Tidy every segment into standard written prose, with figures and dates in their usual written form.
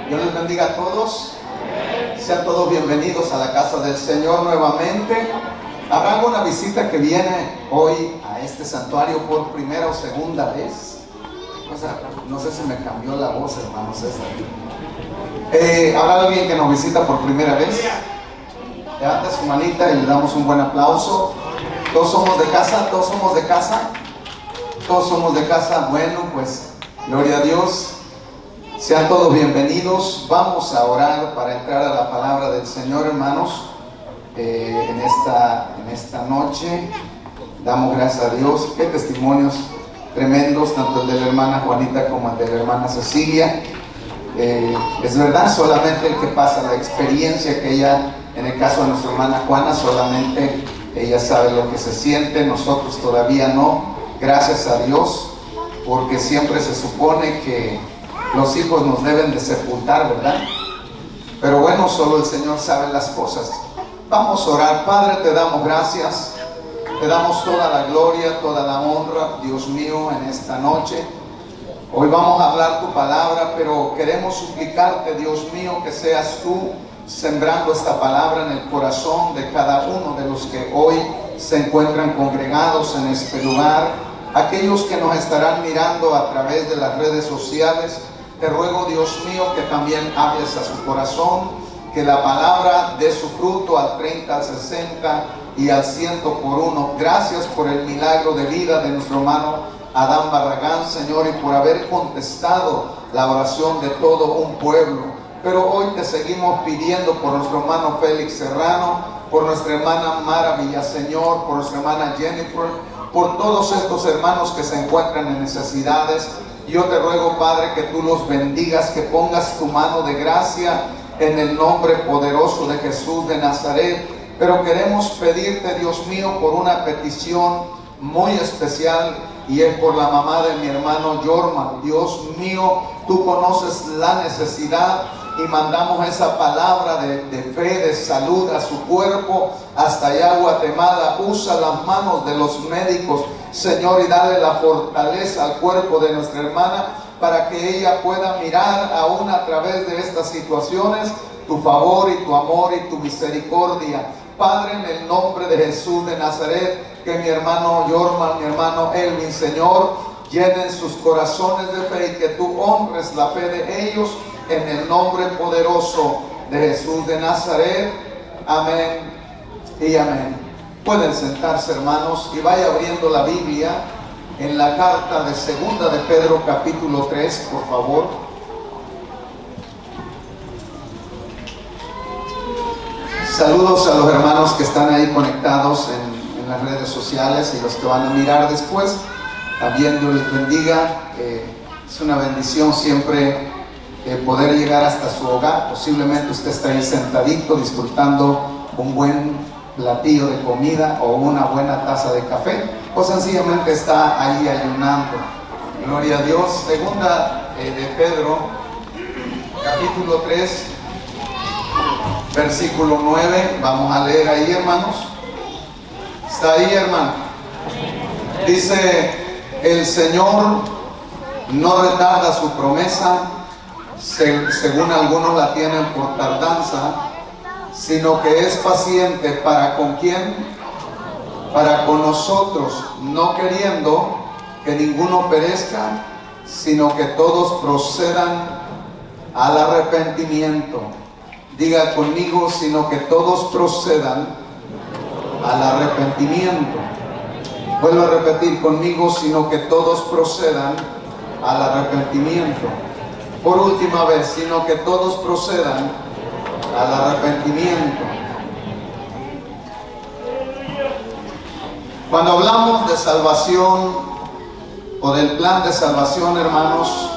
Dios les bendiga a todos. Sean todos bienvenidos a la casa del Señor nuevamente. ¿Habrá alguna visita que viene hoy a este santuario por primera o segunda vez? O sea, no sé si me cambió la voz, hermano César. ¿Habrá alguien que nos visita por primera vez? Levanta su manita y le damos un buen aplauso. ¿Todos somos de casa? ¿Todos somos de casa? Todos somos de casa. Bueno, pues gloria a Dios. Sean todos bienvenidos. Vamos a orar para entrar a la palabra del Señor, hermanos. En esta noche damos gracias a Dios. Qué testimonios tremendos, tanto el de la hermana Juanita como el de la hermana Cecilia. Es verdad, solamente el que pasa la experiencia que ella, en el caso de nuestra hermana Juana, solamente ella sabe lo que se siente, nosotros todavía no. Gracias a Dios, porque siempre se supone que los hijos nos deben de sepultar, ¿verdad? Pero bueno, solo el Señor sabe las cosas. Vamos a orar. Padre, te damos gracias, te damos toda la gloria, toda la honra, Dios mío, en esta noche. Hoy vamos a hablar tu palabra, pero queremos suplicarte, Dios mío, que seas tú sembrando esta palabra en el corazón de cada uno de los que hoy se encuentran congregados en este lugar. Aquellos que nos estarán mirando a través de las redes sociales, te ruego, Dios mío, que también hables a su corazón, que la palabra dé su fruto al 30, al 60 y al 100 por uno. Gracias por el milagro de vida de nuestro hermano Adán Barragán, Señor, y por haber contestado la oración de todo un pueblo. Pero hoy te seguimos pidiendo por nuestro hermano Félix Serrano, por nuestra hermana Mara Villaseñor, por nuestra hermana Jennifer, por todos estos hermanos que se encuentran en necesidades. Yo te ruego, Padre, que tú los bendigas, que pongas tu mano de gracia en el nombre poderoso de Jesús de Nazaret. Pero queremos pedirte, Dios mío, por una petición muy especial, y es por la mamá de mi hermano Yorma. Dios mío, tú conoces la necesidad, y mandamos esa palabra de fe, de salud a su cuerpo hasta allá Guatemala. Usa las manos de los médicos, Señor, y dale la fortaleza al cuerpo de nuestra hermana, para que ella pueda mirar aún a través de estas situaciones tu favor y tu amor y tu misericordia. Padre, en el nombre de Jesús de Nazaret, que mi hermano Yorma, mi hermano Elvin, Señor, llenen sus corazones de fe, y que tú honres la fe de ellos, en el nombre poderoso de Jesús de Nazaret. Amén y amén. Pueden sentarse, hermanos, y vaya abriendo la Biblia en la carta de Segunda de Pedro, capítulo 3, por favor. Saludos a los hermanos que están ahí conectados en las redes sociales, y los que van a mirar después. También Dios les bendiga. Es una bendición siempre poder llegar hasta su hogar. Posiblemente usted está ahí sentadito disfrutando un buen platillo de comida o una buena taza de café, o sencillamente está ahí ayunando. Gloria a Dios. Segunda de Pedro, capítulo 3, versículo 9. Vamos a leer ahí, hermanos. ¿Está ahí, hermano? Dice: el Señor no retarda su promesa, según algunos la tienen por tardanza, sino que es paciente para ¿con quién? Para con nosotros, no queriendo que ninguno perezca, sino que todos procedan al arrepentimiento. Diga conmigo: sino que todos procedan al arrepentimiento. Vuelvo a repetir conmigo: sino que todos procedan al arrepentimiento. Por última vez: sino que todos procedan al arrepentimiento. Cuando hablamos de salvación o del plan de salvación, hermanos,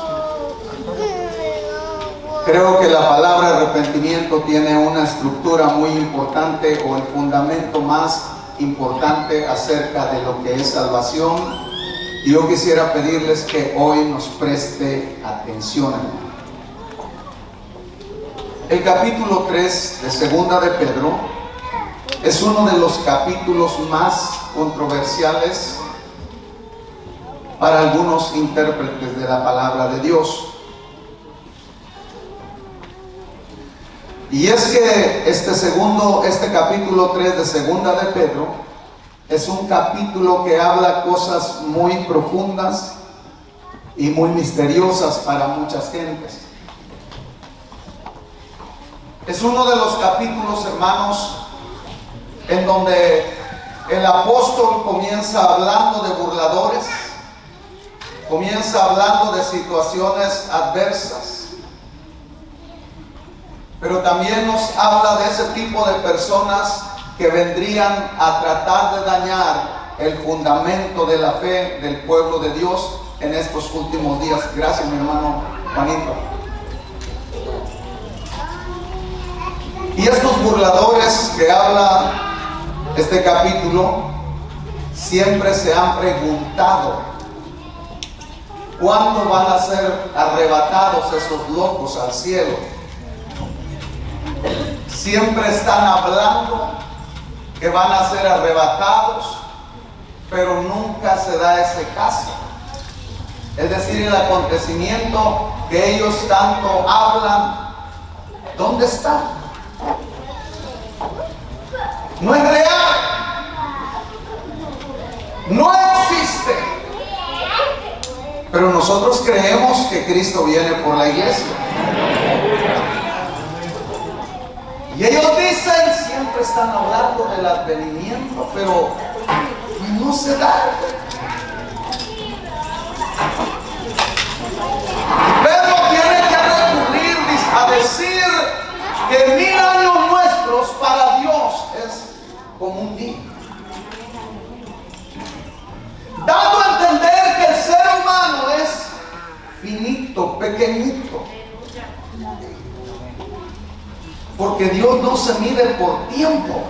creo que la palabra arrepentimiento tiene una estructura muy importante, o el fundamento más importante acerca de lo que es salvación. Y yo quisiera pedirles que hoy nos preste atención. El capítulo 3 de Segunda de Pedro es uno de los capítulos más controversiales para algunos intérpretes de la palabra de Dios. Y es que este capítulo 3 de Segunda de Pedro es un capítulo que habla cosas muy profundas y muy misteriosas para muchas gentes. Es uno de los capítulos, hermanos, en donde el apóstol comienza hablando de burladores, comienza hablando de situaciones adversas, pero también nos habla de ese tipo de personas que vendrían a tratar de dañar el fundamento de la fe del pueblo de Dios en estos últimos días. Gracias, mi hermano Juanito. Y estos burladores que habla este capítulo siempre se han preguntado cuándo van a ser arrebatados esos locos al cielo. Siempre están hablando que van a ser arrebatados, pero nunca se da ese caso. Es decir, el acontecimiento que ellos tanto hablan, ¿dónde está? No es real, no existe. Pero nosotros creemos que Cristo viene por la iglesia. Y ellos dicen, siempre están hablando del advenimiento, pero no se da. Pedro tiene que recurrir a decir que 1000 años nuestros para Dios es como un día. Dando a entender que el ser humano es finito, pequeñito. Porque Dios no se mide por tiempo.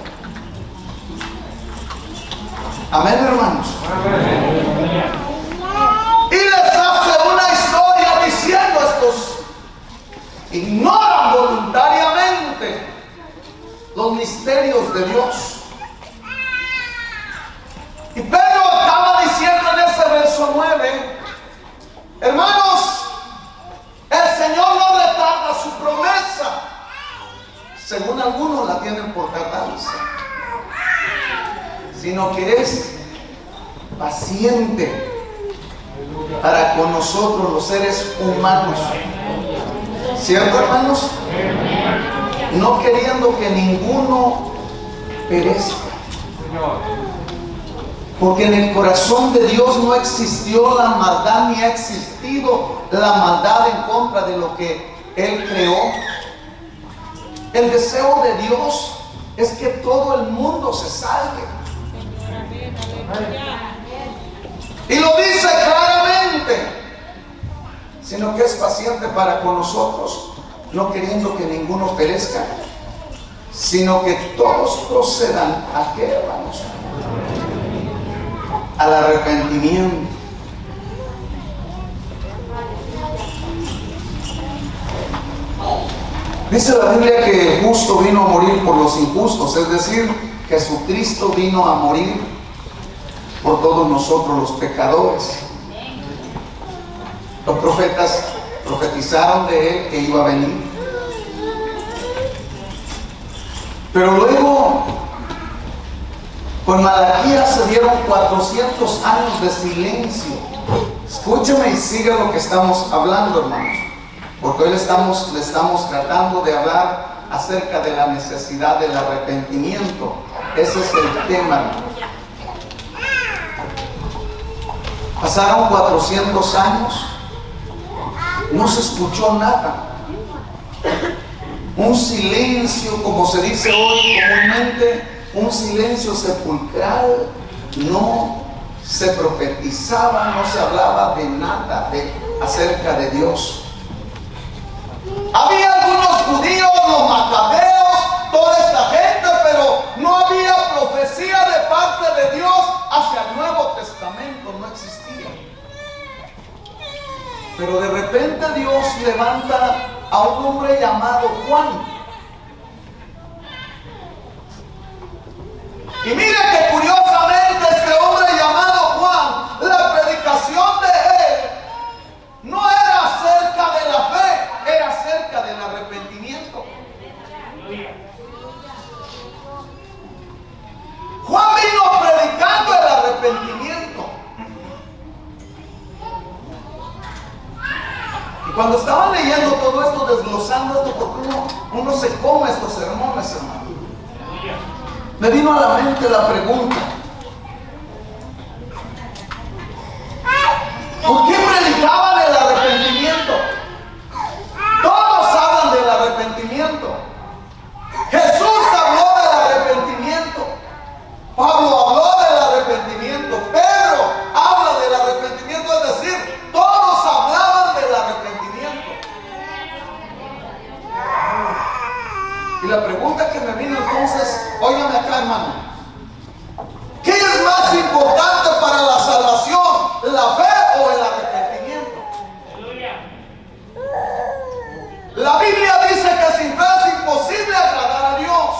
Amén, hermanos. Y les hace una historia diciendo estos ignoran voluntariamente los misterios de Dios. Y Pedro acaba diciendo en ese verso 9, hermanos, el Señor no retarda su promesa, según algunos la tienen por tardanza, sino que es paciente para con nosotros los seres humanos. ¿Cierto, hermanos? No queriendo que ninguno perezca. Porque en el corazón de Dios no existió la maldad, ni ha existido la maldad en contra de lo que Él creó. El deseo de Dios es que todo el mundo se salve. Y lo dice claramente, sino que es paciente para con nosotros, no queriendo que ninguno perezca, sino que todos procedan a ¿qué, hermanos? Al arrepentimiento. Dice la Biblia que el justo vino a morir por los injustos, es decir, Jesucristo vino a morir por todos nosotros los pecadores. Los profetas profetizaron de Él que iba a venir. Pero luego, con Malaquías se dieron 400 años de silencio. Escúcheme y siga lo que estamos hablando, hermanos. Porque hoy le estamos tratando de hablar acerca de la necesidad del arrepentimiento. Ese es el tema, hermanos. Pasaron 400 años, no se escuchó nada. Un silencio, como se dice hoy comúnmente, un silencio sepulcral. No se profetizaba, no se hablaba de nada acerca de Dios. Había algunos judíos, los macabeos, toda esta gente, pero no había profecía de parte de Dios hacia el Nuevo Testamento, no existía. Pero de repente Dios levanta a un hombre llamado Juan. Y mire que curiosamente este hombre llamado Juan, la predicación de él no era acerca de la fe, era acerca del arrepentimiento. Cuando estaba leyendo todo esto, desglosando esto, porque uno se come estos sermones, hermano, me vino a la mente la pregunta: ¿por qué predicaban el arrepentimiento? Todos hablan del arrepentimiento. Jesús habló del arrepentimiento. Pablo habló del arrepentimiento. Pedro habla del arrepentimiento, es decir, todos hablaban del arrepentimiento. Y la pregunta que me vino entonces, óigame acá, hermano, ¿qué es más importante para la salvación, la fe o el arrepentimiento? La Biblia dice que sin fe es imposible agradar a Dios.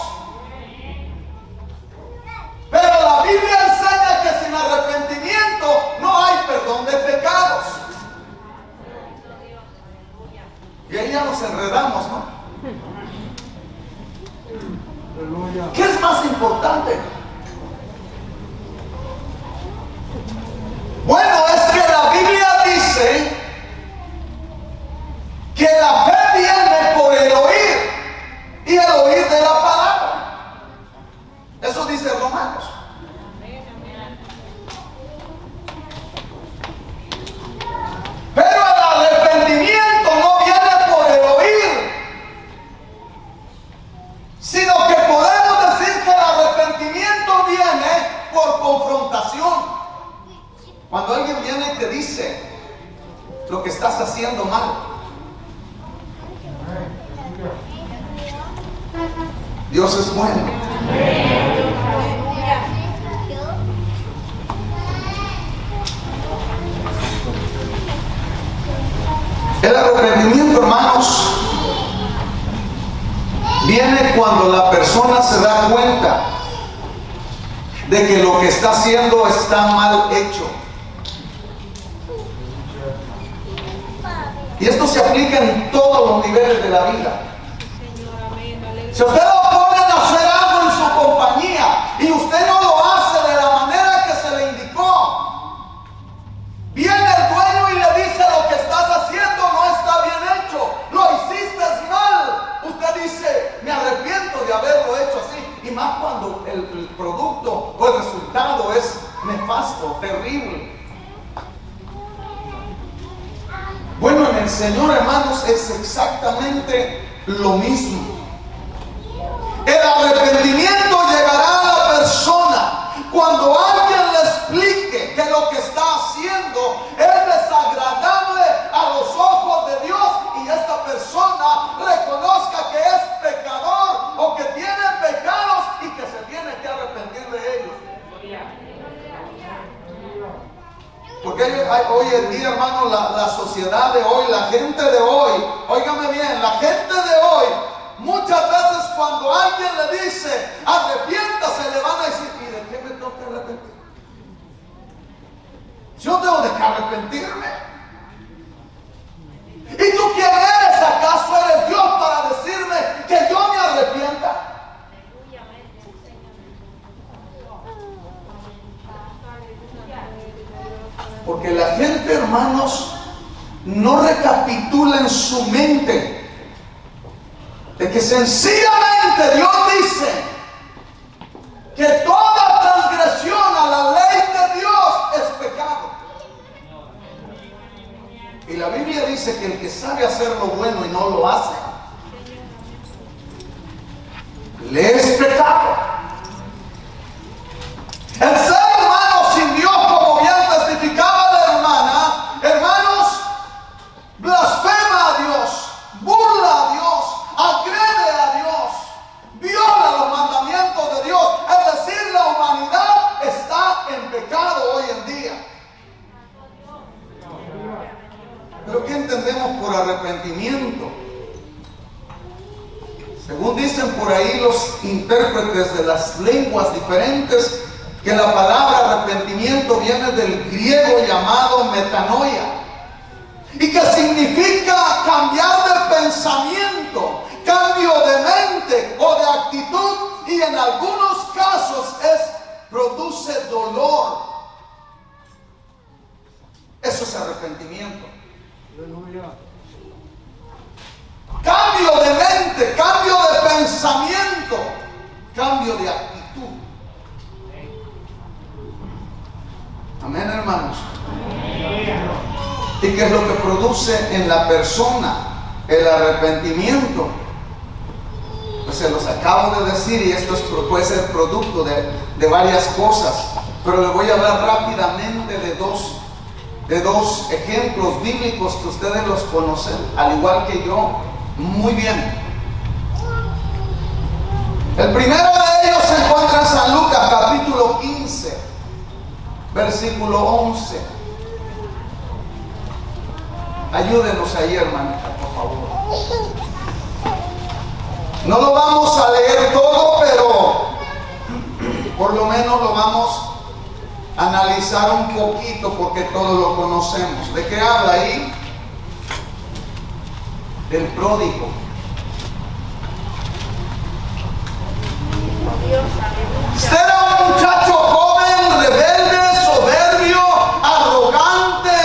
Pero la Biblia enseña que sin arrepentimiento no hay perdón de pecados. Y ahí ya nos enredamos, ¿no? ¿Qué es más importante? Bueno, es que la Biblia dice que la fe viene por el oír y el oír de la palabra. Eso dice Romanos. Pero el arrepentimiento no viene por el oír, sino que podemos decir que el arrepentimiento viene por confrontación. Cuando alguien viene y te dice lo que estás haciendo mal. Dios es bueno. El arrepentimiento, hermanos, viene cuando la persona se da cuenta de que lo que está haciendo está mal hecho. Y esto se aplica en todos los niveles de la vida. Si usted lo ponen a hacer algo en su compañía y usted no lo hace de la manera que se le indicó, viene el dueño y le dice: lo que estás haciendo no está bien hecho, lo hiciste mal. Usted dice: me arrepiento de haberlo hecho así. Y más cuando el producto o el resultado es nefasto, terrible. Bueno, en el Señor, hermanos, es exactamente lo mismo. El arrepentimiento llegará a la persona cuando alguien le explique que lo que está haciendo es desagradable a los ojos de Dios y esta persona reconozca que es pecador o que tiene pecados y que se tiene que arrepentir de ellos. Porque hoy en día, hermano, la sociedad de hoy, la gente de hoy, óigame bien, la gente de hoy, muchas veces cuando alguien le dice arrepiéntase, le van a decir: ¿y de qué me tengo que arrepentir? Yo tengo de que arrepentirme. ¿Y tú quién eres? ¿Acaso eres Dios para decirme que yo me arrepienta? Porque la gente, hermanos, no recapitula en su mente de que sencillamente Dios dice que toda transgresión a la ley de Dios es pecado. Y la Biblia dice que el que sabe hacer lo bueno y no lo hace, le es pecado. El ser humano sin Dios, como bien testificaba la hermana, hermanos, blasfema a Dios, burla a Dios, agrede a Dios, viola los mandamientos de Dios. Es decir, la humanidad está en pecado hoy en día. Pero ¿qué entendemos por arrepentimiento? Según dicen por ahí los intérpretes de las lenguas diferentes, que la palabra arrepentimiento viene del griego llamado metanoia, y que significa cambiar de pensamiento, cambio de mente o de actitud, y en algunos casos produce dolor. Eso es arrepentimiento. mente, cambio de pensamiento, cambio de actitud. Amén, hermanos. ¿Y qué es lo que produce en la persona el arrepentimiento? Pues se los acabo de decir, y esto puede ser producto de varias cosas, pero le voy a hablar rápidamente de dos ejemplos bíblicos que ustedes los conocen, al igual que yo, muy bien. El primero de ellos se encuentra en San Lucas, capítulo 15, versículo 11. Ayúdenos ahí, hermanita, por favor. No lo vamos a leer todo, pero por lo menos lo vamos a analizar un poquito, porque todos lo conocemos. ¿De qué habla ahí? Del pródigo. Este era un muchacho joven, rebelde, soberbio, arrogante,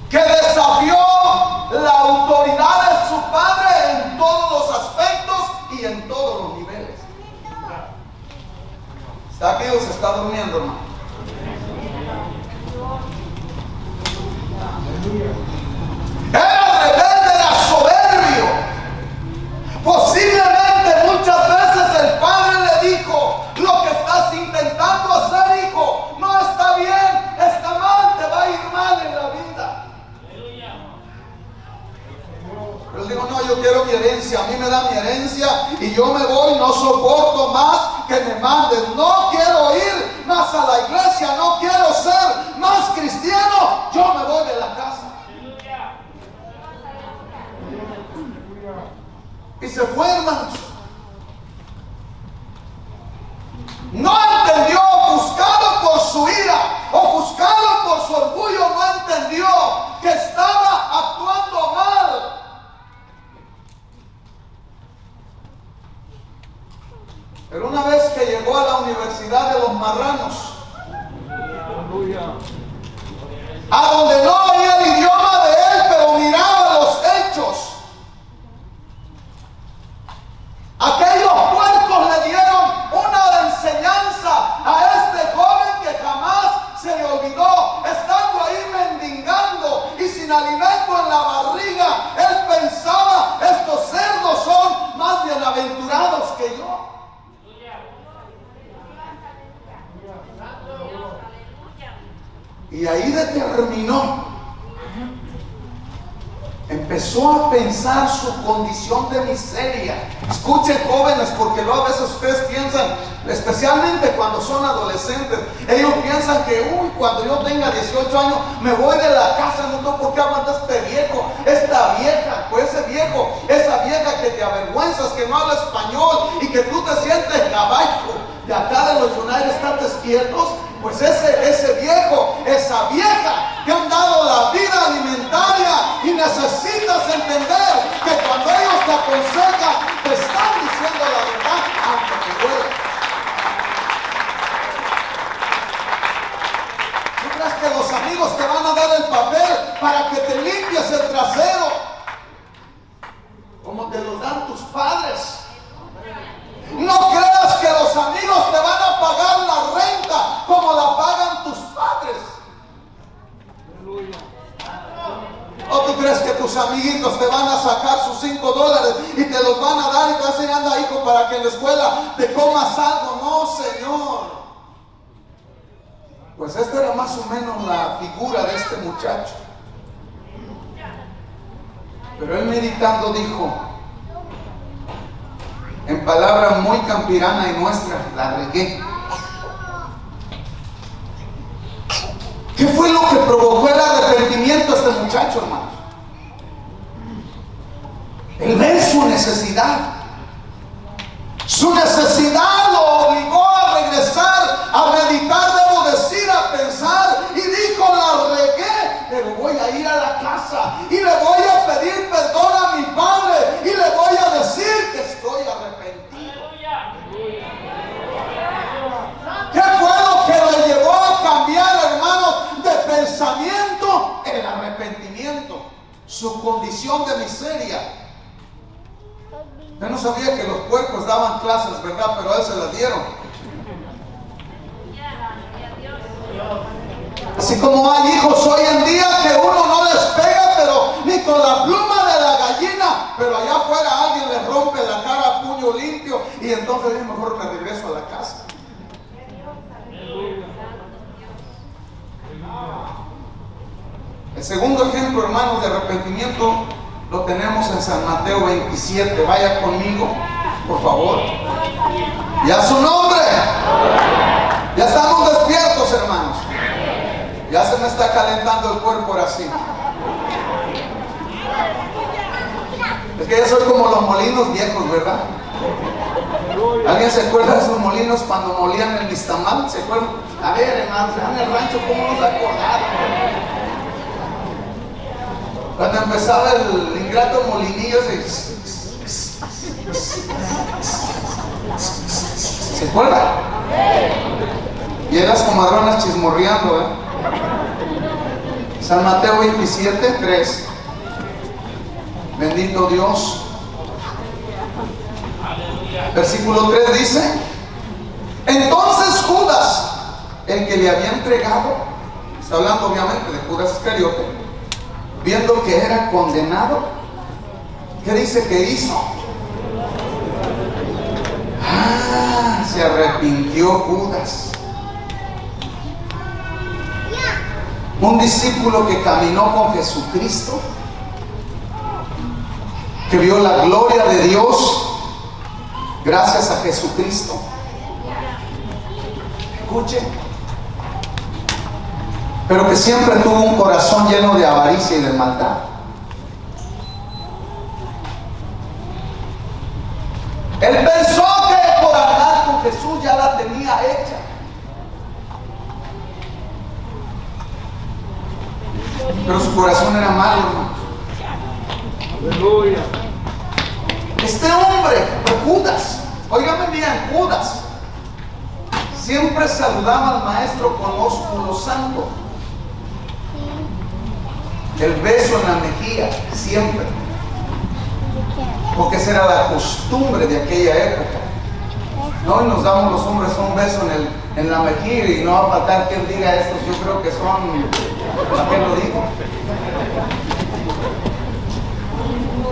que desafió la autoridad de su padre en todos los aspectos y en todos los niveles. ¿Está aquí o se está durmiendo, hermano? Era rebelde, era soberbio. Posiblemente muchas veces el padre le dijo: lo que estás intentando hacer, hijo, no está bien, está mal, te va a ir mal en la vida. Pero él dijo: no, yo quiero mi herencia, a mí me da mi herencia y yo me voy, no soporto más que me manden, no quiero ir más a la iglesia, no quiero ser más cristiano, yo me voy de la casa. Y se fue, hermanos. No entendió, ofuscado por su ira, ofuscado por su orgullo, no entendió que estaba actuando mal. Pero una vez que llegó a la Universidad de los Marranos, a donde no oía el idioma de él, pero miraba los hechos, aquellos puercos le dieron una enseñanza a este joven que jamás se le olvidó. Estando ahí mendigando y sin alimento en la barriga, él pensaba: estos cerdos son más bienaventurados que yo. Y ahí determinó. Empezó a pensar su condición de miseria. Escuchen, jóvenes, porque luego a veces ustedes piensan, especialmente cuando son adolescentes, ellos piensan que cuando yo tenga 18 años me voy de la casa, no tengo por qué aguantar este viejo, esta vieja, pues ese viejo, esa vieja que te avergüenzas, que no habla español y que tú te sientes caballo de acá de los United States quietos. Pues ese viejo, esa vieja que han dado la vida alimentaria, y necesitas entender que cuando ellos te aconsejan, te están diciendo la verdad, aunque te duele. ¿Tú crees que los amigos te van a dar el papel para que te limpies el trasero, como te lo dan tus padres? No creas que los amigos te van a pagar la renta como la pagan tus padres. ¿O tú crees que tus amiguitos te van a sacar sus $5 y te los van a dar y te dicen: anda, hijo, para que en la escuela te comas algo? No, Señor. Pues esta era más o menos la figura de este muchacho. Pero él, meditando, dijo, en palabras muy campirana y nuestra: la regué. ¿Qué fue lo que provocó el arrepentimiento a este muchacho, hermanos? El ver su necesidad. Su necesidad lo obligó a regresar, a meditar, debo decir, a pensar, y dijo: la regué, pero voy a ir a la casa y le voy a pedir perdón a mi padre y le voy a decir que estoy arrepentido. ¿Qué fue lo que le llevó a cambiar, hermanos, de pensamiento? El arrepentimiento. su condición de miseria. Yo no sabía que los puercos daban clases, ¿verdad? Pero a él se las dieron. Así como hay hijos hoy en día que uno no les pega, pero ni con la pluma de la gallina, pero allá afuera alguien les rompe la cara a puño limpio y entonces es mejor me regreso a la casa. El segundo ejemplo, hermanos, de arrepentimiento lo tenemos en San Mateo 27. Vaya conmigo, por favor. Y a su nombre. Ya estamos despiertos, hermanos. Ya se me está calentando el cuerpo ahora sí. Es que yo soy como los molinos viejos, ¿verdad? ¿Alguien se acuerda de esos molinos cuando molían el nixtamal? ¿Se acuerdan? A ver, hermanos, en el rancho, ¿cómo nos acordaron? Cuando empezaba el ingrato molinillo, ¿se acuerdan? Y eran las comadronas chismorreando, ¿eh? San Mateo 27, 3. Bendito Dios. Versículo 3 dice: entonces Judas, el que le había entregado, está hablando obviamente de Judas Iscariote, viendo que era condenado, ¿qué dice que hizo? Se arrepintió Judas. Un discípulo que caminó con Jesucristo, que vio la gloria de Dios gracias a Jesucristo. Escuche, pero que siempre tuvo un corazón lleno de avaricia y de maldad. Él pensó que por andar con Jesús ya la tenía hecha. Pero su corazón era malo, hermano. Aleluya. Este hombre, Judas, óigame bien, Judas, siempre saludaba al maestro con ósculo santo. El beso en la mejilla, siempre. Porque esa era la costumbre de aquella época. No, y nos damos los hombres un beso en la mejilla y no va a faltar quien diga esto. Yo creo que son, ¿para qué lo digo?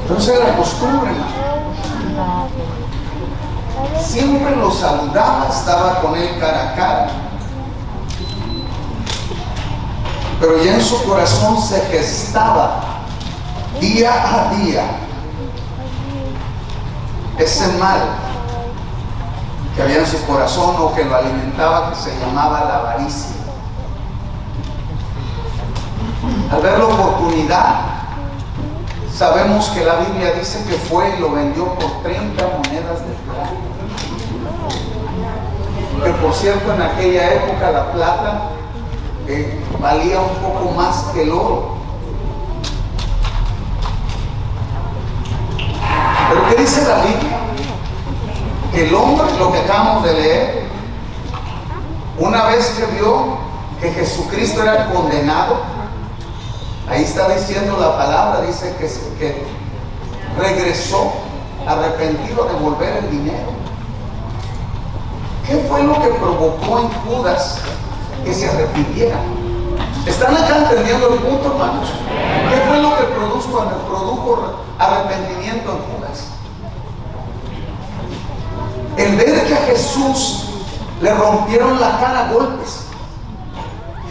Entonces era la costumbre, hermano. Siempre lo saludaba, estaba con él cara a cara. Pero ya en su corazón se gestaba día a día ese mal que había en su corazón o que lo alimentaba, que se llamaba la avaricia. Al ver la oportunidad, sabemos que la Biblia dice que fue y lo vendió por 30 monedas de plata. Que por cierto, en aquella época la plata valía un poco más que el oro. Pero ¿qué dice la Biblia? Que el hombre, lo que acabamos de leer, una vez que vio que Jesucristo era condenado, ahí está diciendo la palabra, dice que regresó arrepentido de devolver el dinero. ¿Qué fue lo que provocó en Judas que se arrepintiera? ¿Están acá entendiendo el punto, hermanos? ¿Qué fue lo que produjo arrepentimiento en Judas? El ver que a Jesús le rompieron la cara a golpes.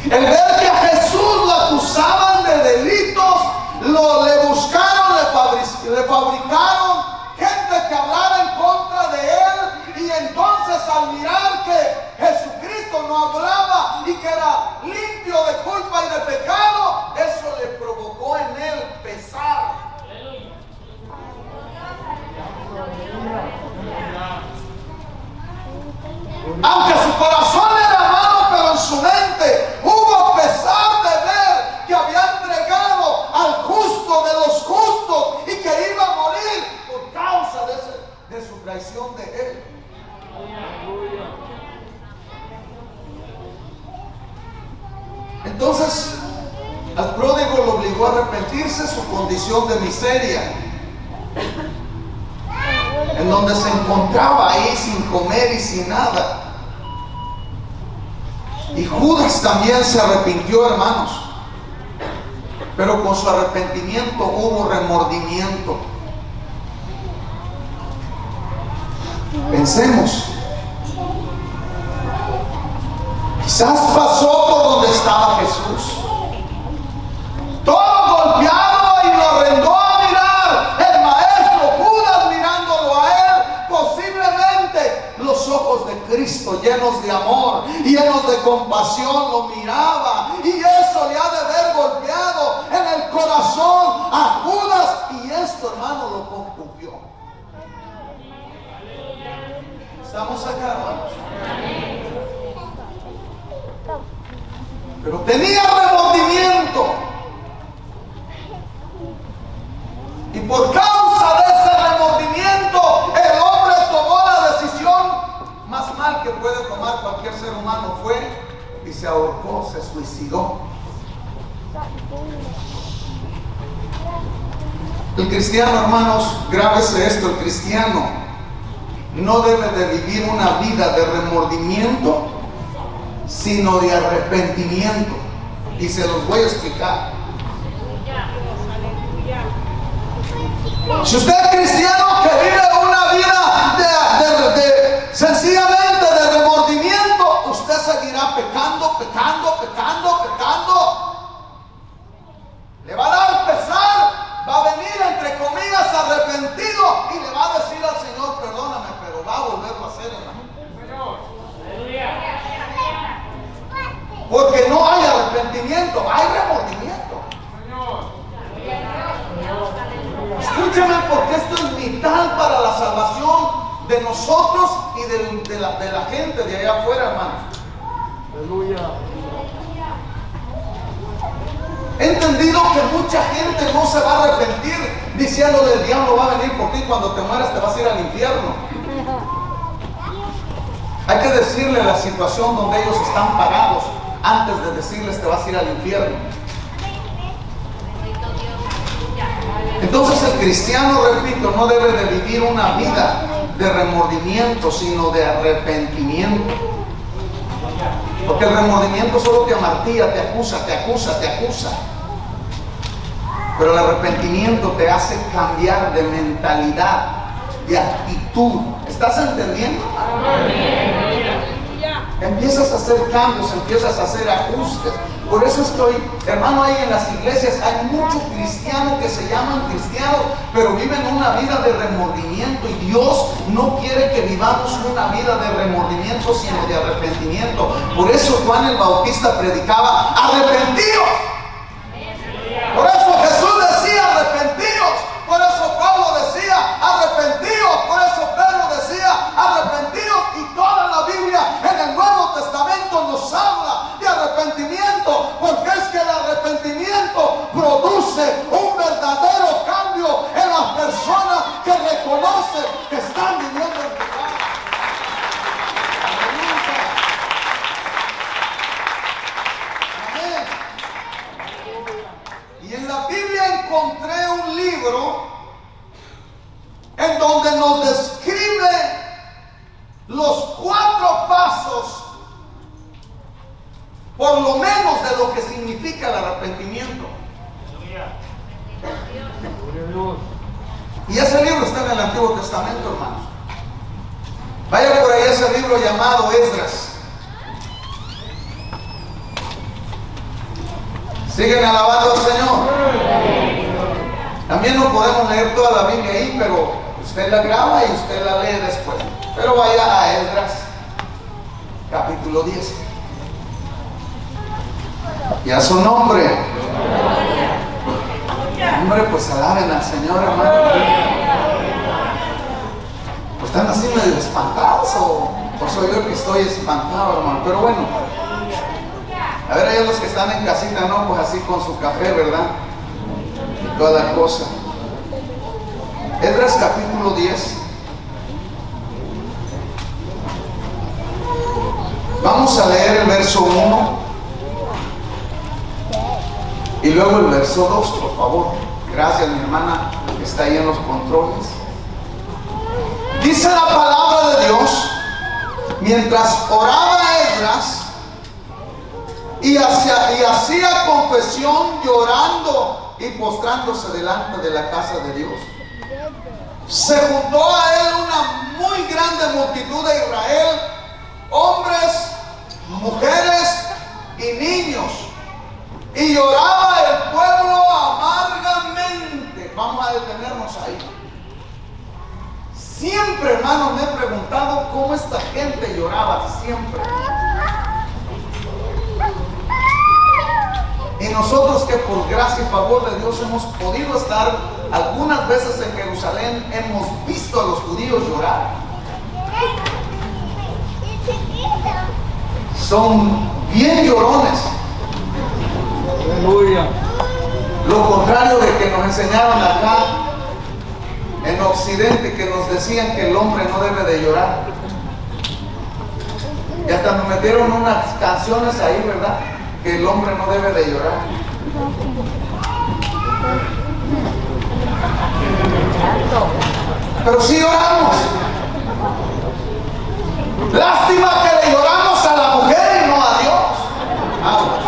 El ver que a Jesús lo acusaban de delitos, le buscaron, le fabricaron gente que hablara en contra de él, y entonces al mirar que Jesucristo no hablaba y que era limpio de culpa y de pecado, eso le provocó en él pesar. Aunque su corazón era malo, pero en su mente hubo pesar de ver que había entregado al justo de los justos y que iba a morir por causa de su traición de él. Entonces, al pródigo lo obligó a arrepentirse. arrepentirse su condición de miseria, en donde se encontraba ahí sin comer y sin nada. Y Judas también se arrepintió, hermanos, pero con su arrepentimiento hubo remordimiento. Pensemos, quizás pasó por donde estaba Jesús, todo golpeado, y lo arrendó a mirar el maestro Judas, mirándolo a él. Posiblemente los ojos de Cristo, llenos de amor, llenos de compasión, lo miraba, y eso le ha de haber golpeado en el corazón a Judas, y esto, hermano, lo compungió. ¿Estamos acá, hermanos? Pero tenía remordimiento, y por causa de ese remordimiento el hombre tomó la decisión más mal que puede tomar cualquier ser humano. Fue y se ahorcó, se suicidó. El cristiano, hermanos, grábese esto: el cristiano no debe de vivir una vida de remordimiento, sino de arrepentimiento. Y se los voy a explicar. Si usted es cristiano que vive una vida sencillamente de remordimiento, usted seguirá pecando. Le va a dar pesar, va a venir, entre comillas, arrepentido, y le va a decir al Señor: perdóname, pero va a volverlo a hacer, hermano. Porque no hay arrepentimiento, hay remordimiento. Escúchame, porque esto es vital para la salvación de nosotros y de la gente de allá afuera, hermanos. Aleluya. He entendido que mucha gente no se va a arrepentir, diciéndole: el diablo va a venir por ti, cuando te mueras te vas a ir al infierno. Hay que decirle la situación donde ellos están parados antes de decirles: te vas a ir al infierno. Entonces el cristiano, repito, no debe de vivir una vida de remordimiento, sino de arrepentimiento. Porque el remordimiento solo te amartilla, te acusa. Pero el arrepentimiento te hace cambiar de mentalidad, de actitud. ¿Estás entendiendo? Empiezas a hacer cambios, empiezas a hacer ajustes. Por eso es que hoy, hermano, ahí en las iglesias hay muchos cristianos que se llaman cristianos, pero viven una vida de remordimiento, y Dios no quiere que vivamos una vida de remordimiento, sino de arrepentimiento. Por eso Juan el Bautista predicaba: arrepentidos. Por eso Jesús decía: arrepentidos. Por eso Pablo decía: arrepentidos. Por eso Pedro decía: arrepentidos. Y toda la Biblia en el Nuevo Testamento nos habla de arrepentimiento, porque es que el arrepentimiento produce un verdadero cambio en las personas que reconocen que están viviendo en pecado. Amén. Y en la Biblia encontré un libro en donde nos describe los 4 pasos, por lo menos, de lo que significa el arrepentimiento. Y ese libro está en el Antiguo Testamento, hermanos. Vaya por ahí ese libro llamado Esdras. ¿Siguen alabando al Señor? También no podemos leer toda la Biblia ahí, pero usted la graba y usted la lee después. Pero vaya a Esdras, capítulo 10. Y a su nombre. Hombre, pues alaben al Señor, hermano. Pues están así medio espantados, o soy yo que estoy espantado, hermano. Pero bueno, a ver, allá los que están en casita, ¿no? Pues así con su café, ¿verdad? Y toda la cosa. Esdras capítulo 10. Vamos a leer el verso 1. Y Y luego el verso 2, por favor. Gracias, mi hermana, que está ahí en los controles. Dice la palabra de Dios: mientras oraba Esdras y hacía confesión llorando y postrándose delante de la casa de Dios, se juntó a él una muy grande multitud de Israel, hombres, mujeres y niños, y lloraba el pueblo amargamente. Vamos a detenernos ahí. Siempre, hermanos, me he preguntado cómo esta gente lloraba, siempre. Y nosotros, que por gracia y favor de Dios hemos podido estar algunas veces en Jerusalén, hemos visto a los judíos llorar. Son bien llorones. Aleluya. Lo contrario de que nos enseñaron acá en Occidente, que nos decían que el hombre no debe de llorar. Y hasta nos metieron unas canciones ahí, ¿verdad? Que el hombre no debe de llorar. Pero sí lloramos. Lástima que le lloramos a la mujer y no a Dios. Vamos.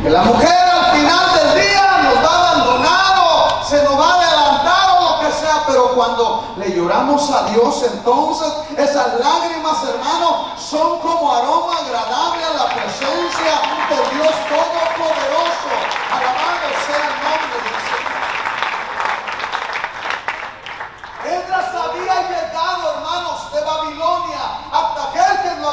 Que la mujer al final del día nos va a abandonar o se nos va a adelantar o lo que sea, pero cuando le lloramos a Dios, entonces esas lágrimas, hermano, son como aroma agradable a la presencia de Dios Todopoderoso. Alabado sea el nombre del Señor. Esdras había llegado, hermanos, de Babilonia. Artajerjes le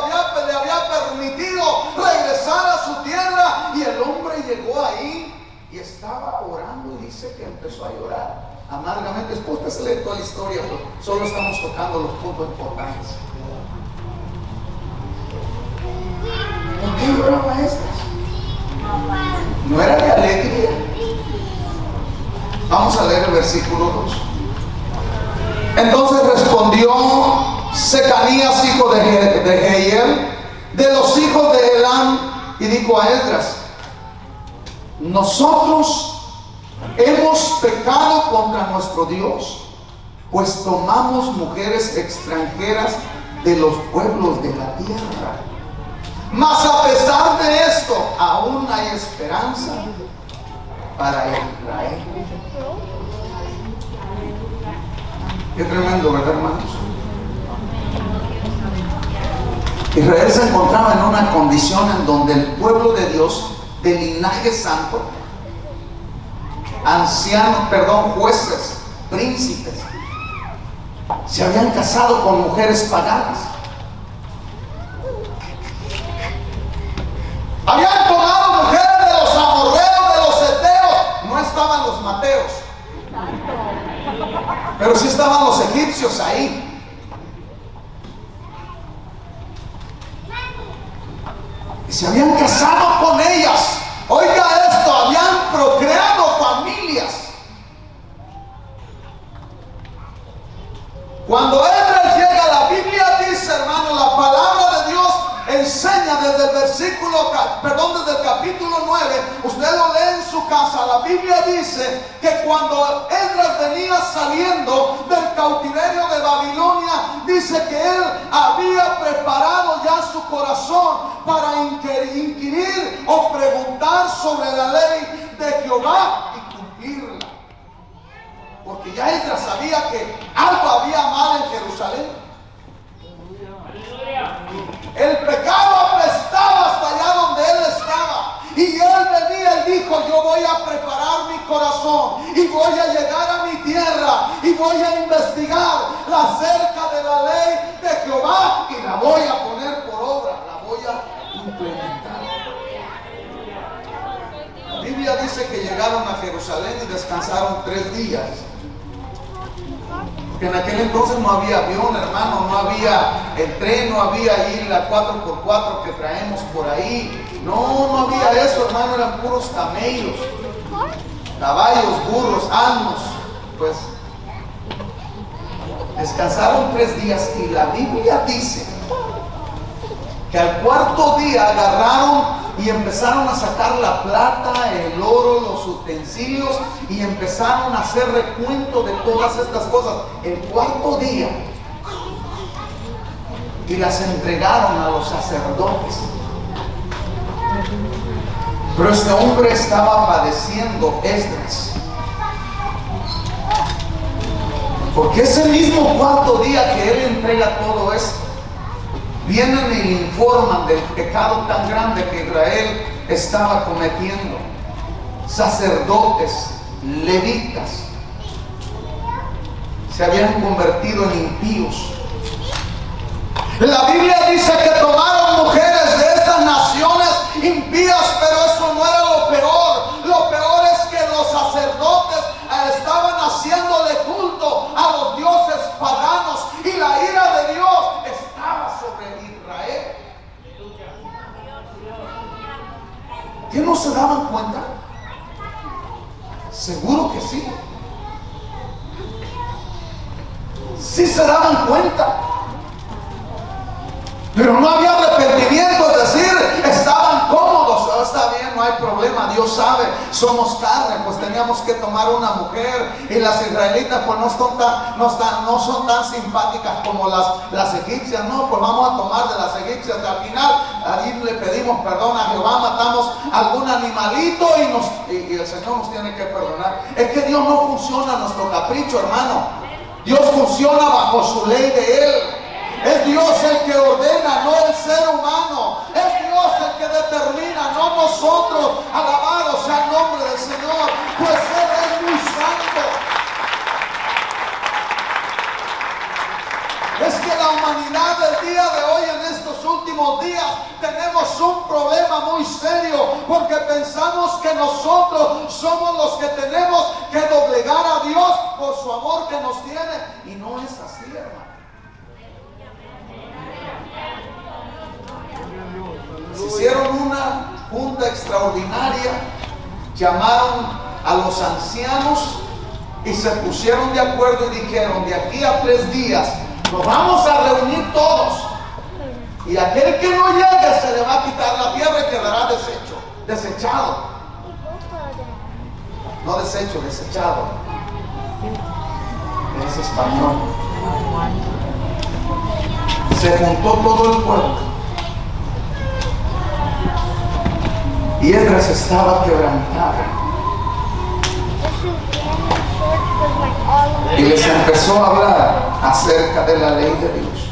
había permitido regresar a su tierra, y el hombre llegó ahí y estaba orando, y dice que empezó a llorar amargamente. Después usted se lee toda la historia, pero solo estamos tocando los puntos importantes. ¿Por qué lloraba Esdras? No era de alegría. Vamos a leer el versículo 2. Entonces respondió Secanías, hijo de Jehiel, de los hijos de Elam, y dijo a Esdras: nosotros hemos pecado contra nuestro Dios, pues tomamos mujeres extranjeras de los pueblos de la tierra. Mas a pesar de esto, aún hay esperanza para Israel. Qué tremendo, ¿verdad, hermanos? Israel se encontraba en una condición en donde el pueblo de Dios, de linaje santo, jueces, príncipes, se habían casado con mujeres paganas. Habían tomado mujeres de los amorreos, de los heteos. No estaban los mateos, pero sí estaban los egipcios ahí. Y se habían casado con ellas. Oiga esto, habían procreado familias. Cuando Esdras llega, la Biblia dice, hermano, la palabra de Dios enseña desde el capítulo 9, usted lo lee en su casa. La Biblia dice que cuando Esdras venía saliendo del cautiverio de Babilonia, dice que él había preparado ya su corazón para inquirir o preguntar sobre la ley de Jehová y cumplirla, porque ya Esdras sabía que algo había mal en Jerusalén. El pecado apestaba hasta allá donde él estaba, y él venía y dijo: yo voy a preparar mi corazón y voy a llegar a mi tierra y voy a investigar acerca de la ley de Jehová y la voy a poner por obra, la voy a implementar. La Biblia dice que llegaron a Jerusalén y descansaron 3 días. Que en aquel entonces no había avión, hermano, no había el tren, no había ahí la 4x4 que traemos por ahí. No había eso, hermano, eran puros camellos, caballos, burros, asnos. Pues descansaron 3 días, y la Biblia dice que al cuarto día agarraron y empezaron a sacar la plata, el oro, los utensilios, y empezaron a hacer recuento de todas estas cosas el cuarto día, y las entregaron a los sacerdotes. Pero este hombre estaba padeciendo, Esdras, porque ese mismo cuarto día que él entrega todo esto, vienen y le informan del pecado tan grande que Israel estaba cometiendo. Sacerdotes, levitas, se habían convertido en impíos. La Biblia dice que tomaron mujeres de estas naciones impías, pero eso no era lo peor. Lo peor es que los sacerdotes estaban haciéndole culto a los dioses paganos, y la ira de Dios estaba sobre Israel. ¿Qué no se daban cuenta? Seguro que sí. Sí se daban cuenta. Pero no había arrepentimiento, es decir, estaban cómodos. Oh, está bien, no hay problema, Dios sabe, somos carne, pues teníamos que tomar una mujer, y las israelitas pues no son tan simpáticas como las egipcias. No, pues vamos a tomar de las egipcias. Al final ahí le pedimos perdón a Jehová, matamos algún animalito y el Señor nos tiene que perdonar. Es que Dios no funciona a nuestro capricho, hermano. Dios funciona bajo su ley de Él. Es Dios el que ordena, no el ser humano. Es Dios el que determina, no nosotros. Alabado sea el nombre del Señor, pues Él es muy santo. Es que la humanidad del día de hoy, en estos últimos días, tenemos un problema muy serio, porque pensamos que nosotros somos los que tenemos que doblegar a Dios por su amor que nos tiene, y no es así, hermano. Hicieron una junta extraordinaria, llamaron a los ancianos y se pusieron de acuerdo y dijeron: de aquí a 3 días nos vamos a reunir todos, y aquel que no llegue se le va a quitar la tierra y quedará desechado. No desecho, desechado. Es español. Se juntó todo el pueblo. Y Esdras estaba quebrantado. Y les empezó a hablar acerca de la ley de Dios.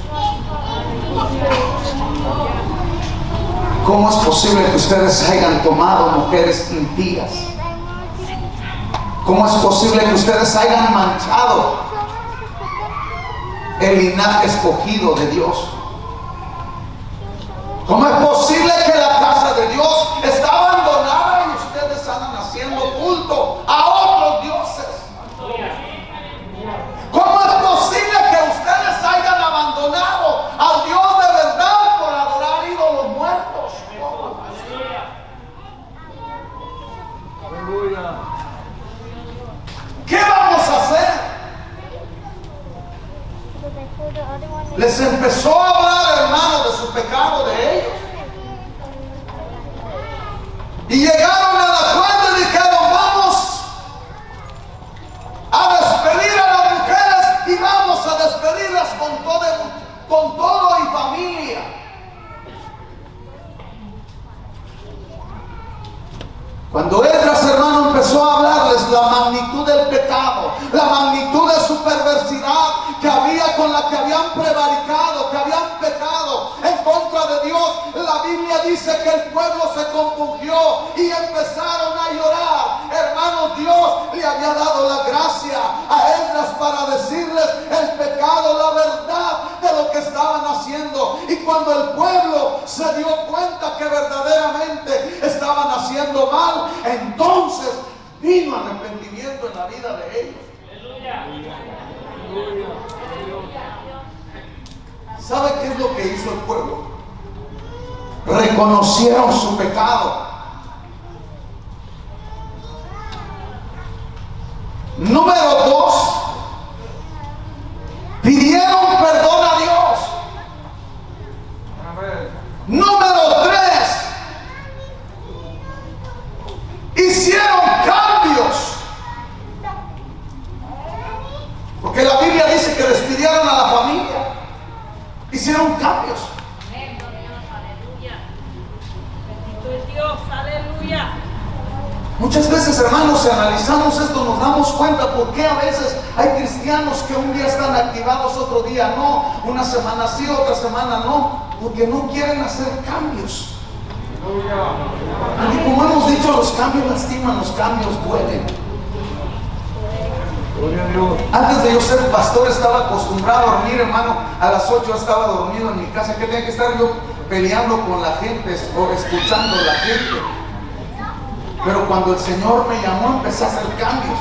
¿Cómo es posible que ustedes hayan tomado mujeres impías? ¿Cómo es posible que ustedes hayan manchado el linaje escogido de Dios? ¿Cómo es posible que la casa de Dios está abandonada y ustedes andan haciendo culto a otros dioses? ¿Cómo es posible que ustedes hayan abandonado al Dios de verdad por adorar ídolos muertos? ¿Qué vamos a hacer? Les empezó a hablar, hermano, de su pecado de ellos. Y llegaron al acuerdo y dijeron: vamos a despedir a las mujeres, y vamos a despedirlas con todo y familia. Cuando Esdras, hermano, empezó a hablarles la magnitud del pecado, la magnitud de su perversidad que había, con la que habían prevaricado, que habían pecado en contra de Dios, la Biblia dice que el pueblo se compungió y empezaron a llorar. Hermanos, Dios le había dado la gracia a Esdras para decirles el pecado, la verdad de lo que estaban haciendo. Y cuando el pueblo se dio cuenta que verdaderamente estaban haciendo mal, entonces vino arrepentimiento en la vida de ellos. ¿Sabe qué es lo que hizo el pueblo? Reconocieron su pecado. Número 2, pidieron perdón a Dios. Dios, aleluya. Muchas veces, hermanos, si analizamos esto, nos damos cuenta por qué a veces hay cristianos que un día están activados, otro día no, una semana sí, otra semana no, porque no quieren hacer cambios. Porque como hemos dicho, los cambios lastiman, los cambios duelen. Antes de yo ser pastor estaba acostumbrado a dormir, hermano, a las 8 estaba dormido en mi casa. ¿Qué tenía que estar yo peleando con la gente o escuchando a la gente? Pero cuando el Señor me llamó, empecé a hacer cambios.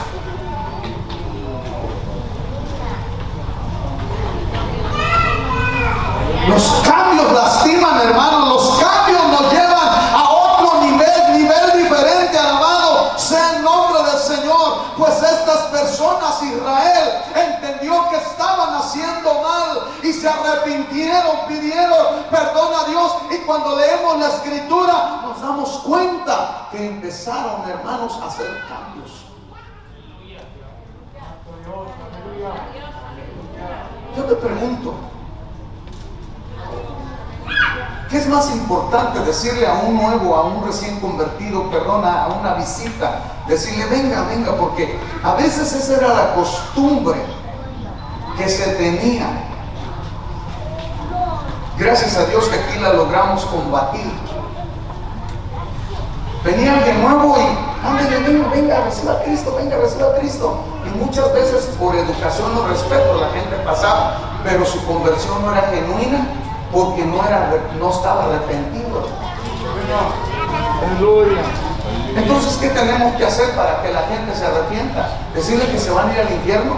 Los cambios lastiman, hermano. Los cambios nos llevan a otro nivel diferente. Alabado sea el nombre del Señor. Pues estas personas, Israel, entendió que estaban haciendo mal y se arrepintieron, pidieron perdón a Dios. Y cuando leemos la Escritura, nos damos cuenta que empezaron, hermanos, a hacer cambios. Yo te pregunto, ¿qué es más importante decirle a un nuevo, a un recién convertido, a una visita? Decirle, venga, venga, porque a veces esa era la costumbre que se tenía. Gracias a Dios que aquí la logramos combatir. Venía alguien nuevo y, ándale, venga, reciba a Cristo, venga, reciba a Cristo. Y muchas veces por educación o respeto la gente pasaba, pero su conversión no era genuina, porque no estaba arrepentido. Aleluya. Entonces, ¿qué tenemos que hacer para que la gente se arrepienta? ¿Decirle que se van a ir al infierno?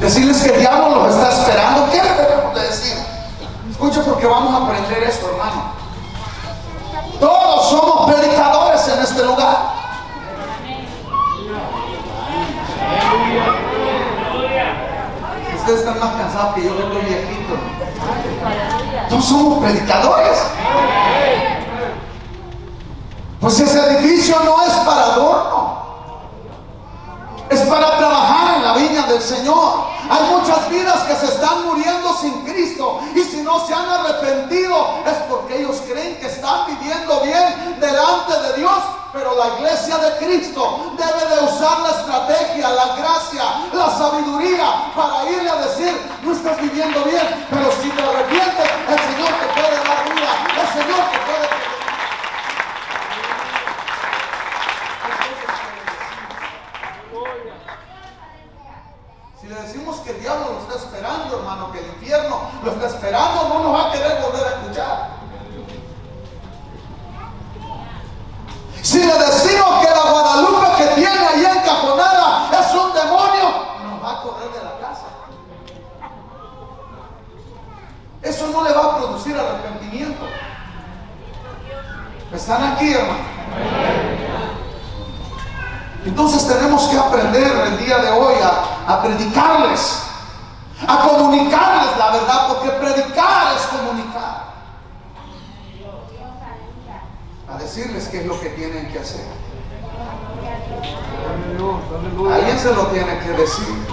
¿Decirles que el diablo los está esperando? ¿Qué le debemos de decir? Escucha, porque vamos a aprender esto, hermano. Todos somos predicadores en este lugar. Ustedes están más cansados que yo, que estoy viejito. Todos somos predicadores. Pues ese edificio no es para adorno, es para trabajar en la viña del Señor. Hay muchas vidas que se están muriendo sin Cristo, y si no se han arrepentido es porque ellos creen que están viviendo bien delante de Dios. Pero la iglesia de Cristo debe de usar la estrategia, la gracia, la sabiduría para irle a decir, no estás viviendo bien, pero si te arrepientes, el Señor te puede dar vida, el Señor te puede. Si le decimos que el diablo lo está esperando, hermano, que el infierno lo está esperando, no nos va a querer volver a escuchar. Si le decimos que la Guadalupe que tiene ahí encajonada es un demonio, nos va a correr de la casa. Eso no le va a producir arrepentimiento. ¿Están aquí, hermano? Entonces tenemos que aprender el día de hoy a predicarles, a comunicarles la verdad, porque predicar es comunicar. A decirles qué es lo que tienen que hacer. Alguien se lo tiene que decir.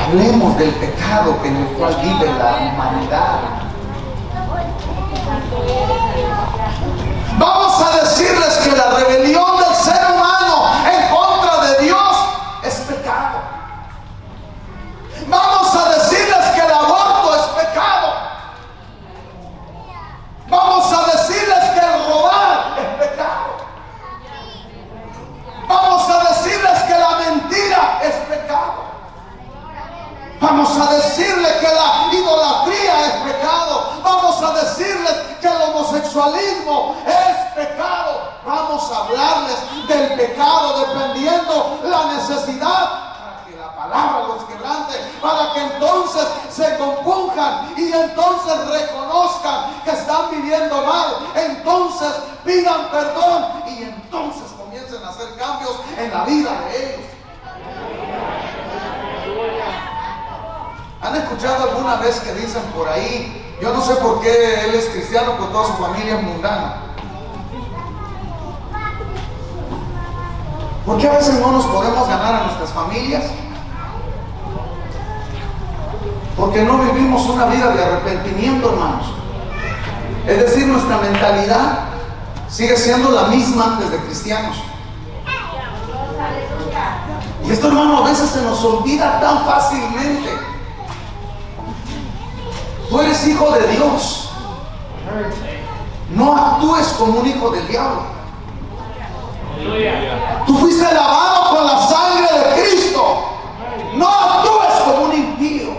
Hablemos del pecado en el cual vive la humanidad. Vamos a decirles que la rebelión del ser humano en contra de Dios es pecado. Vamos a decirles que el aborto es pecado. Vamos a decirles que el robar es pecado. Vamos a decirles que la mentira es pecado. Vamos a decirles que la idolatría es pecado. Vamos a decirles que el homosexualismo es pecado. Vamos a hablarles del pecado dependiendo la necesidad, para que la palabra los quebrante, para que entonces se compunjan y entonces reconozcan que están viviendo mal, entonces pidan perdón y entonces comiencen a hacer cambios en la vida de ellos. ¿Han escuchado alguna vez que dicen por ahí, yo no sé por qué él es cristiano, pero toda su familia es mundana? ¿Por qué a veces no nos podemos ganar a nuestras familias? Porque no vivimos una vida de arrepentimiento, hermanos. Es decir, nuestra mentalidad sigue siendo la misma antes de cristianos. Y esto, hermano, a veces se nos olvida tan fácilmente. Tú eres hijo de Dios. No actúes como un hijo del diablo. Tú fuiste lavado con la sangre de Cristo. No actúes como un impío.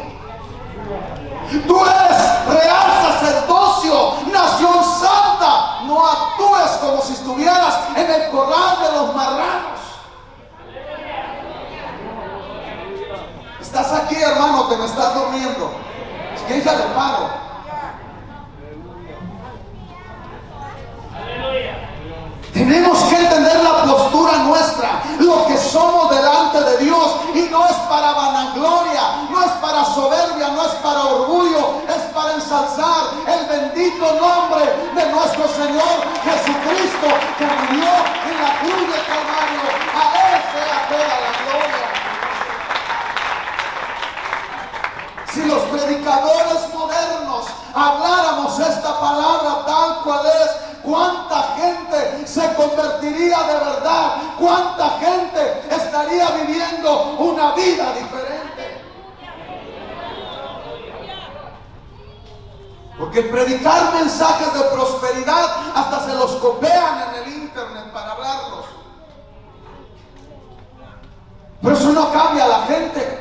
Tú eres real sacerdocio, nación santa. No actúes como si estuvieras en el corral de los marranos. Estás aquí, hermano, te me estás durmiendo. Es que hija de paro. Tenemos que entender la postura nuestra, lo que somos delante de Dios, y no es para vanagloria, no es para soberbia, no es para orgullo, es para ensalzar el bendito nombre de nuestro Señor Jesucristo, que murió en la cruz del Calvario. A Él sea toda la gloria. Si los predicadores modernos habláramos esta palabra tal cual es, ¿cuánta gente se convertiría de verdad? ¿Cuánta gente estaría viviendo una vida diferente? Porque predicar mensajes de prosperidad hasta se los copian en el internet para hablarlos. Pero eso no cambia a la gente.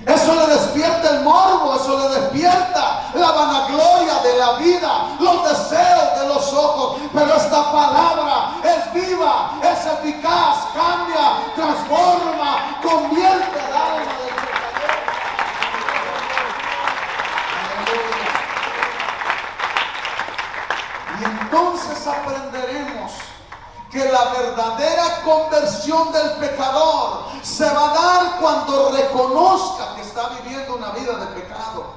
Eso le despierta el morbo, eso le despierta la vanagloria de la vida, los deseos de los ojos. Pero esta palabra es viva, es eficaz, cambia, transforma, convierte el alma del pecador. Y entonces aprenderemos que la verdadera conversión del pecador se va a dar cuando reconozca que está viviendo una vida de pecado.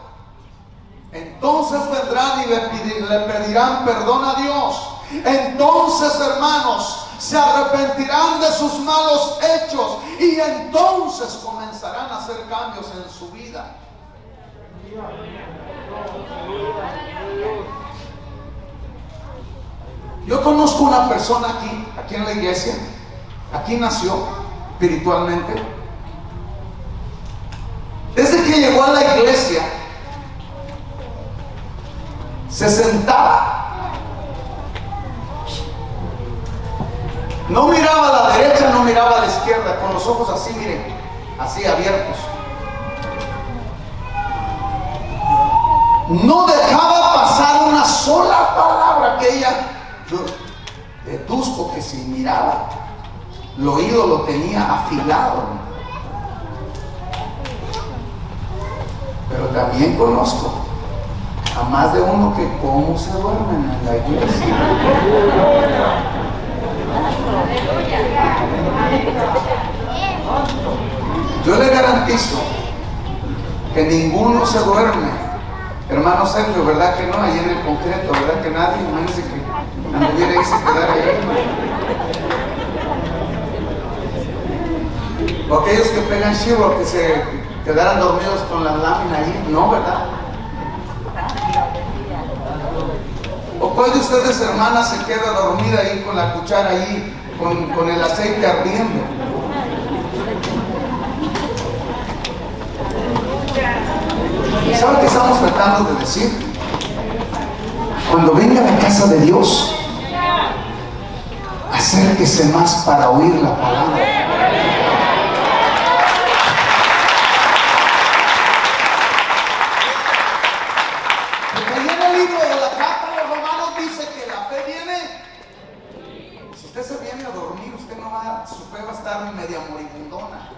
Entonces vendrán y le pedirán perdón a Dios. Entonces, hermanos, se arrepentirán de sus malos hechos y entonces comenzarán a hacer cambios en su vida. Yo conozco una persona aquí en la iglesia. Aquí nació espiritualmente. Desde que llegó a la iglesia, se sentaba, no miraba a la derecha, no miraba a la izquierda, con los ojos así, miren, así abiertos. No dejaba pasar una sola palabra que ella... Yo deduzco que si miraba, el oído lo tenía afilado. Pero también conozco a más de uno que cómo se duermen en la iglesia. Yo le garantizo que ninguno se duerme. Hermano Sergio, ¿verdad que no? Ahí en el concreto, ¿verdad que nadie? Imagínense que anduviera ahí, se quedara ahí. O aquellos que pegan chivo, que se quedaran dormidos con la lámina ahí, no, ¿verdad? ¿O cuál de ustedes, hermanas, se queda dormida ahí con la cuchara ahí, con el aceite ardiendo? ¿Saben qué estamos tratando de decir? Cuando venga a la casa de Dios, acérquese más para oír la palabra. Porque ahí en el libro de la carta a los romanos dice que la fe viene. Si usted se viene a dormir, usted no va, su fe va a estar media moribundona.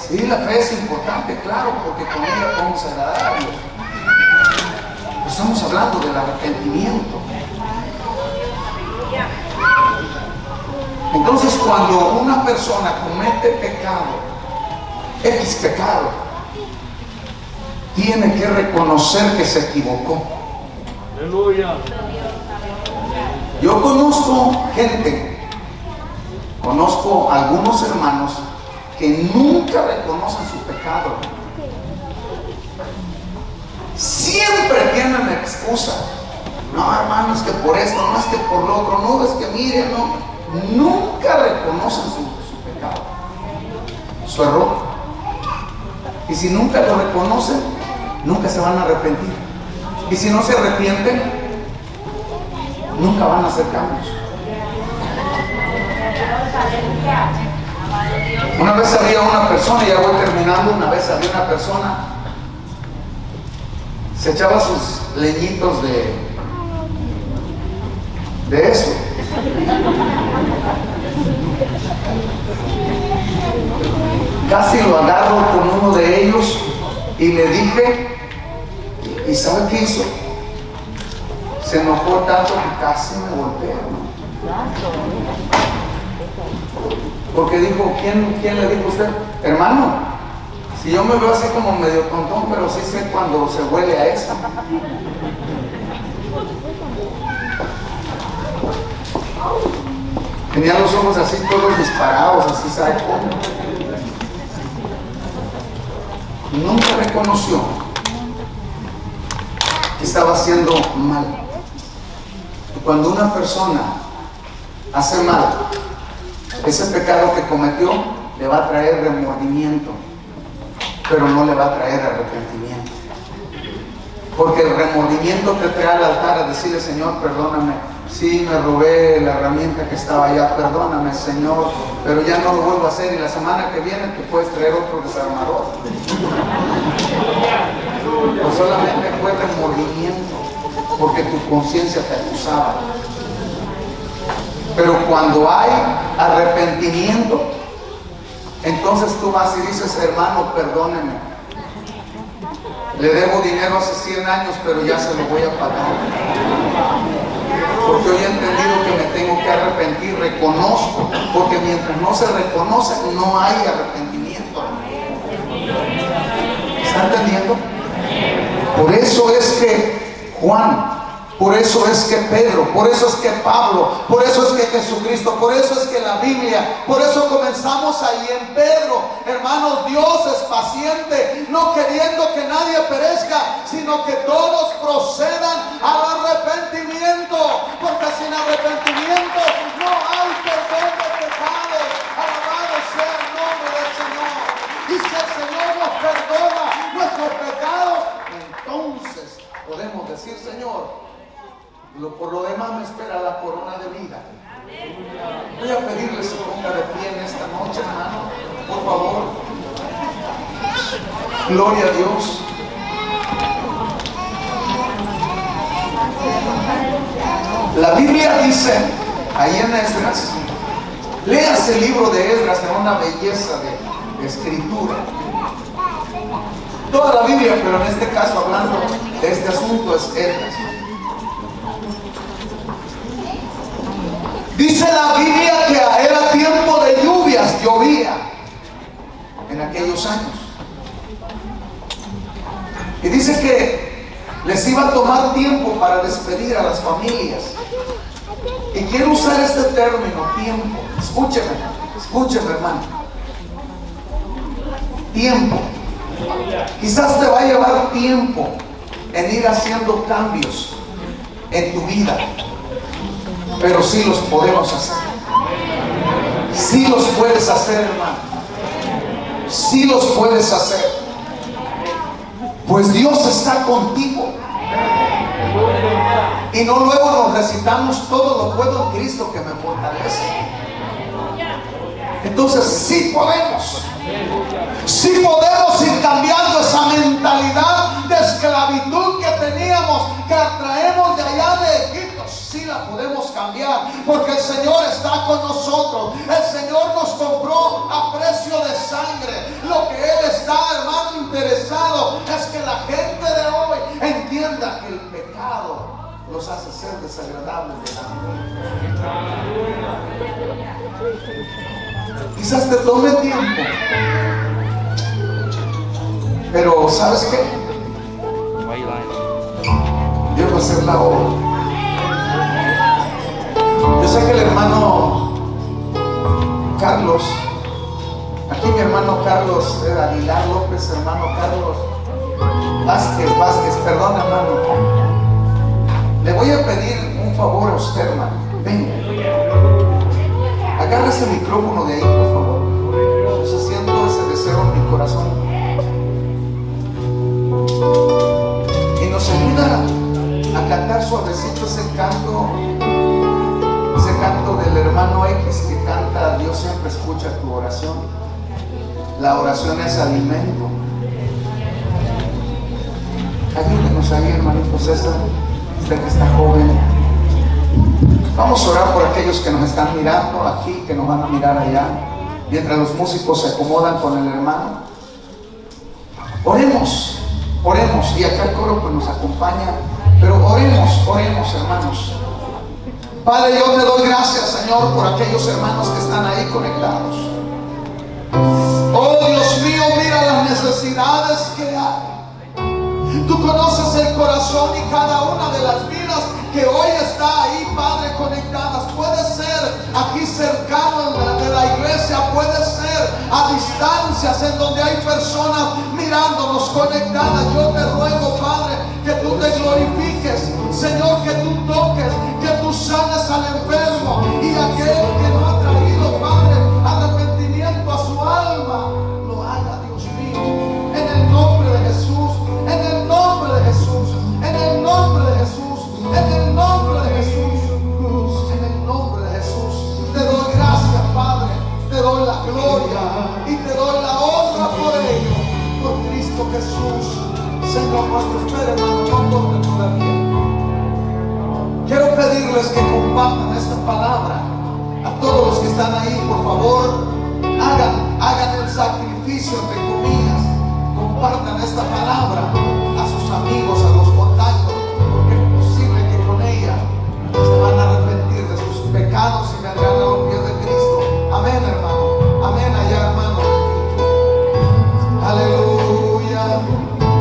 Sí, la fe es importante, claro, porque con ella podemos agradar a Dios. Pero estamos hablando del arrepentimiento. Entonces, cuando una persona comete pecado, X pecado, tiene que reconocer que se equivocó. Aleluya. Yo conozco gente, conozco algunos hermanos que nunca reconocen su pecado. Siempre tienen excusa. No, hermano, es que por esto, no es que por lo otro, no, es que miren, no. Nunca reconocen su pecado, su error. Y si nunca lo reconocen, nunca se van a arrepentir. Y si no se arrepienten, nunca van a hacer cambios. Una vez había una persona, y ya voy terminando, una vez había una persona, se echaba sus leñitos de eso. Casi lo agarro con uno de ellos y le dije, ¿y sabe qué hizo? Se enojó tanto que casi me golpeó. Porque dijo, ¿quién le dijo a usted? Hermano, si yo me veo así como medio tontón, pero sí sé cuando se huele a eso. Tenía los ojos así todos disparados, así, ¿sabe cómo? Nunca reconoció que estaba haciendo mal. Y cuando una persona hace mal, ese pecado que cometió le va a traer remordimiento, pero no le va a traer arrepentimiento. Porque el remordimiento te trae al altar a decirle, Señor, perdóname, sí me robé la herramienta que estaba allá, perdóname, Señor, pero ya no lo vuelvo a hacer, y la semana que viene te puedes traer otro desarmador. Pues solamente fue remordimiento, porque tu conciencia te acusaba. Pero cuando hay arrepentimiento, entonces tú vas y dices, hermano, perdóneme, le debo dinero hace 100 años, pero ya se lo voy a pagar, porque hoy he entendido que me tengo que arrepentir. Reconozco, porque mientras no se reconoce, no hay arrepentimiento. ¿Está entendiendo? Por eso es que Juan, por eso es que Pedro, por eso es que Pablo, por eso es que Jesucristo, por eso es que la Biblia, por eso comenzamos ahí en Pedro. Hermanos, Dios es paciente, no queriendo que nadie perezca, sino que todos procedan al arrepentimiento, porque sin arrepentimiento no hay perdón de pecados. Alabado sea el nombre del Señor. Y si el Señor nos perdona nuestros pecados, entonces podemos decir, Señor, por lo demás me espera la corona de vida. Voy a pedirle se ponga de pie en esta noche, hermano, por favor. Gloria a Dios. La Biblia dice, ahí en Esdras, léase el libro de Esdras, es una belleza de escritura. Toda la Biblia, pero en este caso hablando de este asunto es Esdras. Dice la Biblia que era tiempo de lluvias, llovía en aquellos años. Y dice que les iba a tomar tiempo para despedir a las familias. Y quiero usar este término, tiempo. Escúcheme, hermano. Tiempo. Quizás te va a llevar tiempo en ir haciendo cambios en tu vida, pero sí los podemos hacer. Sí los puedes hacer, hermano. Sí los puedes hacer. Pues Dios está contigo. Y no luego nos recitamos, todo lo puedo en Cristo que me fortalece. Entonces sí podemos. Sí podemos ir cambiando esa mentalidad de esclavitud que teníamos, que traemos de allá de Egipto. Sí la podemos cambiar, porque el Señor está con nosotros. El Señor nos compró a precio de sangre. Lo que Él está, hermano, interesado es que la gente de hoy entienda que el pecado los hace ser desagradables delante de Dios. Quizás te tome tiempo, pero ¿sabes qué? Dios va a hacer la obra. Yo sé que el hermano Carlos, Aquí mi hermano Carlos Aguilar López, hermano Carlos Vázquez, perdón, hermano. Le voy a pedir un favor a usted, hermano. Venga. Agarre ese micrófono de ahí, por favor. Yo siento ese deseo en mi corazón. Y nos ayuda a cantar suavecito ese canto del hermano X que canta: Dios siempre escucha tu oración. La oración es alimento. Ayúdenos ahí, hermanito César, usted que está joven. Vamos a orar por aquellos que nos están mirando aquí, que nos van a mirar allá, mientras los músicos se acomodan con el hermano. Oremos, y acá el coro pues nos acompaña, pero oremos, hermanos. Padre, yo te doy gracias, Señor, por aquellos hermanos que están ahí conectados. Oh Dios mío, mira las necesidades que hay. Tú conoces el corazón y cada una de las vidas que hoy está ahí, Padre, conectadas. Puede ser aquí cercano de la iglesia, puede ser a distancias en donde hay personas mirándonos conectadas. Yo te ruego, Padre, que tú te glorifiques, Señor, que tú toques, que tú sanes al enfermo y aquel que no ha traído, Padre, arrepentimiento a su alma, lo haga, Dios mío, en el nombre de Jesús, en el nombre de Jesús, en el nombre de Jesús, en el nombre de Jesús, en el nombre de Jesús. Te doy gracias, Padre, te doy la gloria y te doy la honra por ello, por Cristo Jesús, Señor nuestro. Espera, hermano, no corte todavía. Quiero pedirles que compartan esta palabra a todos los que están ahí. Por favor, hagan el sacrificio, entre comillas,